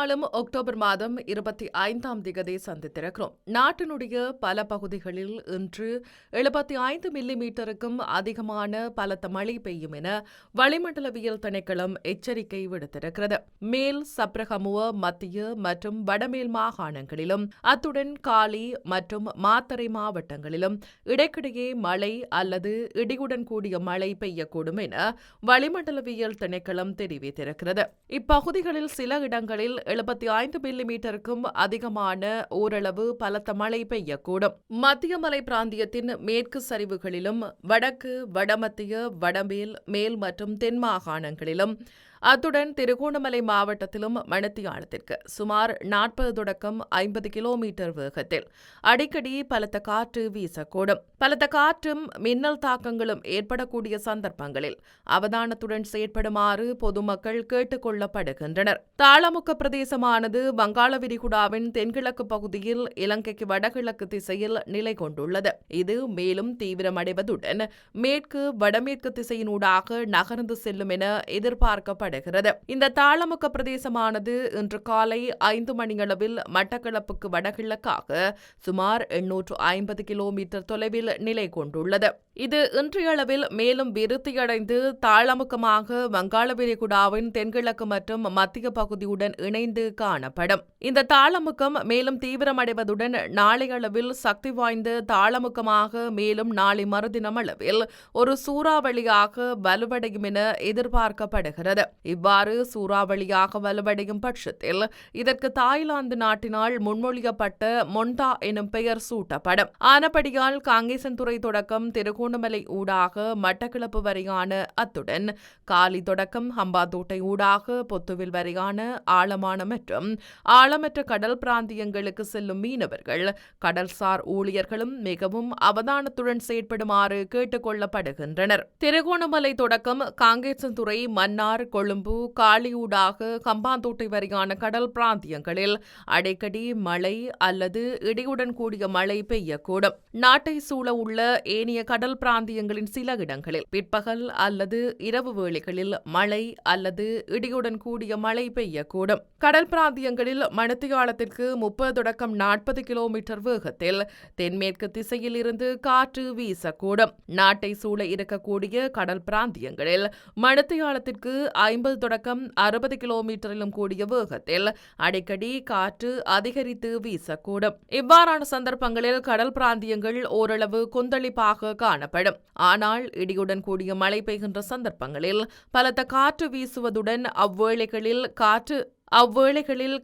நாளும் அக்டோபர் மாதம் 25 சந்தித்திருக்கிறோம். நாட்டினுடைய பல பகுதிகளில் இன்று 75 மில்லிமீட்டருக்கும் அதிகமான பலத்த மழை பெய்யும் என வளிமண்டலவியல் திணைக்களம் எச்சரிக்கை விடுத்திருக்கிறது. மேல் சப்ரகமுவ, மத்திய மற்றும் வடமேல் மாகாணங்களிலும் அத்துடன் காலி மற்றும் மாத்தறை மாவட்டங்களிலும் இடைக்கிடையே மழை அல்லது இடியுடன் கூடிய மழை பெய்யக்கூடும் என வளிமண்டலவியல் திணைக்களம் தெரிவித்திருக்கிறது. இப்பகுதிகளில் சில இடங்களில் 75 மில்லிமீட்டருக்கும் அதிகமான ஓரளவு பலத்த மழை பெய்யக்கூடும். மத்திய மலை பிராந்தியத்தின் மேற்கு சரிவுகளிலும் வடக்கு, வடமத்திய, வடமேல், மேல் மற்றும் தென் மாகாணங்களிலும் அத்துடன் திருகோணமலை மாவட்டத்திலும் மணித்தியாலத்திற்கு சுமார் 40 தொடக்கம் 50 கிலோமீட்டர் வேகத்தில் அடிக்கடி பலத்த காற்று வீசக்கூடும். பலத்த காற்றும் மின்னல் தாக்கங்களும் ஏற்படக்கூடிய சந்தர்ப்பங்களில் அவதானத்துடன் செயற்படுமாறு பொதுமக்கள் கேட்டுக் கொள்ளப்படுகின்றனர். தாளமுக்க பிரதேசமானது வங்காள விரிகுடாவின் தென்கிழக்கு பகுதியில் இலங்கைக்கு வடகிழக்கு திசையில் நிலை கொண்டுள்ளது. இது மேலும் தீவிரமடைவதுடன் மேற்கு வடமேற்கு திசையினூடாக நகர்ந்து செல்லும் என எதிர்பார்க்கப்படுகிறது. இந்த தாளமுக்க பிரதேசமானது இன்று காலை 5 மணியளவில் மட்டக்களப்புக்கு வடகிழக்காக சுமார் 850 கிலோமீட்டர் தொலைவில் நிலை கொண்டுள்ளது. இது இன்றையளவில் மேலும் விருத்தியடைந்து தாளமுக்கமாக வங்காள விரிகுடாவின் தென்கிழக்கு மற்றும் மத்திய பகுதியுடன் இணைந்து காணப்படும். இந்த தாளமுக்கம் மேலும் தீவிரமடைவதுடன் நாளை அளவில் சக்தி வாய்ந்த தாளமுக்கமாக மேலும் நாளை மறுதினம் அளவில் ஒரு சூறாவளியாக வலுவடையும் என எதிர்பார்க்கப்படுகிறது. இவ்வாறு சூறாவளியாக வலுவடையும் பட்சத்தில் இதற்கு தாய்லாந்து நாட்டினால் முன்மொழியப்பட்ட மொண்டா எனும் பெயர் சூட்டப்படும். ஆனபடியால் காங்கேசன்துறை தொடக்கம் திருகோணமலை ஊடாக மட்டக்களப்பு வரையான அத்துடன் காலி தொடக்கம் ஹம்பாந்தோட்டை ஊடாக பொத்துவில் வரையான ஆழமான மற்றும் ஆழமற்ற கடல் பிராந்தியங்களுக்கு செல்லும் மீனவர்கள், கடல்சார் ஊழியர்களும் மிகவும் அவதானத்துடன் செயற்படுமாறு கேட்டுக் கொள்ளப்படுகின்றனர். திருகோணமலை தொடக்கம் காங்கேசன்துறை, மன்னார், கொழும்பு, காலியூடாக ஹம்பாந்தோட்டை வரையான கடல் பிராந்தியங்களில் அடிக்கடி மழை அல்லது இடியுடன் கூடிய மழை பெய்யக்கூடும். நாட்டை சூழ உள்ள ஏனைய கடல் பிராந்தியங்களின் சில இடங்களில் பிற்பகல் அல்லது இரவு வேளைகளில் மழை அல்லது இடியுடன் கூடிய மழை பெய்யக்கூடும். கடல் பிராந்தியங்களில் மணித்தியாலத்திற்கு 30 தொடக்கம் 40 கிலோமீட்டர் வேகத்தில் தென்மேற்கு திசையில் இருந்து காற்று வீசக்கூடும். நாட்டை சூழ இருக்கக்கூடிய கடல் பிராந்தியங்களில் மணித்தியாலத்திற்கு 50 தொடக்கம் 60 கிலோமீட்டரிலும் கூடிய வேகத்தில் அடிக்கடி காற்று அதிகரித்து வீசக்கூடும். இவ்வாறான சந்தர்ப்பங்களில் கடல் பிராந்தியங்கள் ஓரளவு கொந்தளிப்பாக காணப்படும். ஆனால் இடியுடன் கூடிய மழை பெய்கின்ற சந்தர்ப்பங்களில் பலத்த காற்று வீசுவதுடன் அவ்வேளைகளில்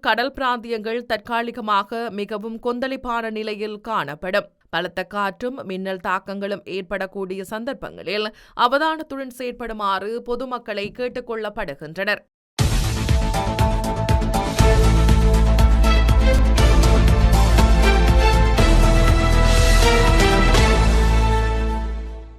கடல் பிராந்தியங்கள் தற்காலிகமாக மிகவும் கொந்தளிப்பான நிலையில் காணப்படும். பலத்த காற்றும் மின்னல் தாக்கங்களும் ஏற்படக்கூடிய சந்தர்ப்பங்களில் அவதானத்துடன் செயற்படுமாறு பொதுமக்களை கேட்டுக் கொள்ளப்படுகின்றனர்.